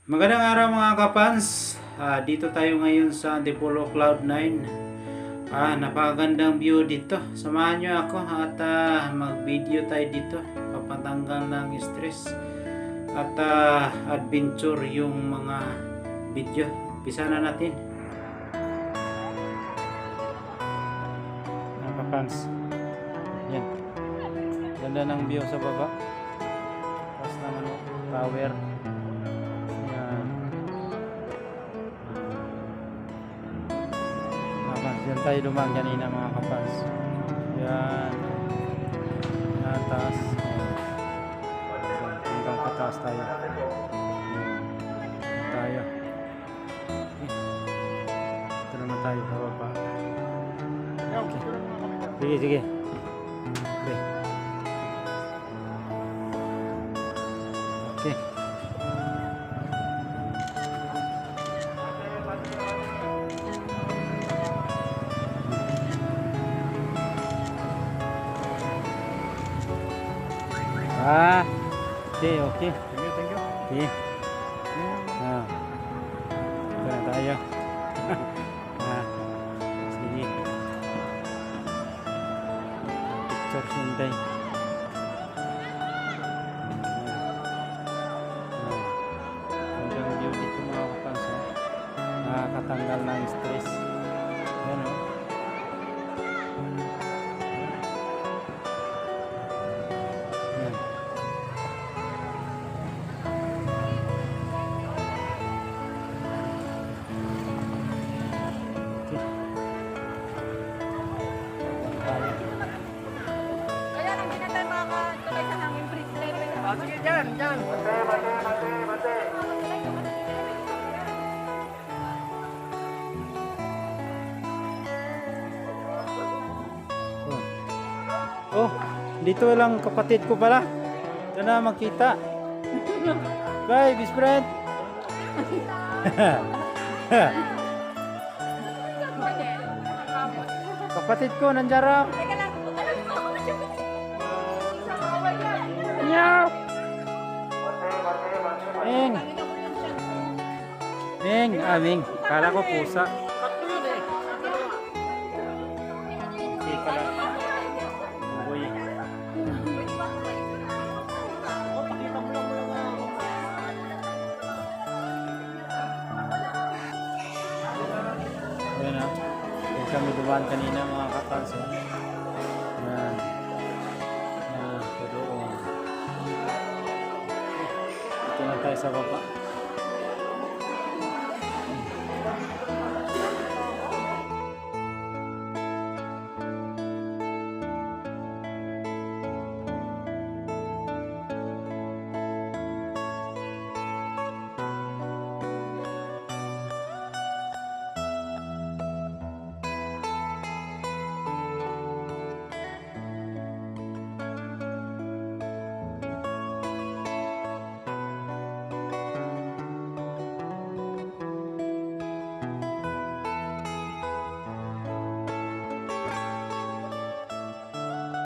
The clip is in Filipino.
Magandang araw mga kapans. Dito tayo ngayon sa Antipolo Cloud9. Napakagandang view dito. Samahan nyo ako at mag-video tayo dito. Papatanggal ng stress at adventure yung mga video. Umpisa na natin. Mga kapans. Yan. Ganda ng view sa baba. Tapos naman tower. Diyan tayo dumaan kanina mga kapas. Yan. Yan, taas. Hanggang pataas tayo. Tayo. Ito naman tayo sa baba. Okay. Sige. Okay. Okay. Okay. Thank you. Okay. Ito na tayo. Sige. Picture sintay. Hanggang view dito mga kapansin. Nakakatanggal ng stress. Yan o. Sige, dyan. Mate. Oh, dito lang kapatid ko pala. Ito na makita. Bye, best friend. Kapatid ko, nandiyan. Meow. Ming. Kala ko pusa. Hindi pala. Uy. Ayan na. Yan kami dumaan kanina mga kapals. Yan. Yan. Ito na tayo sa baba.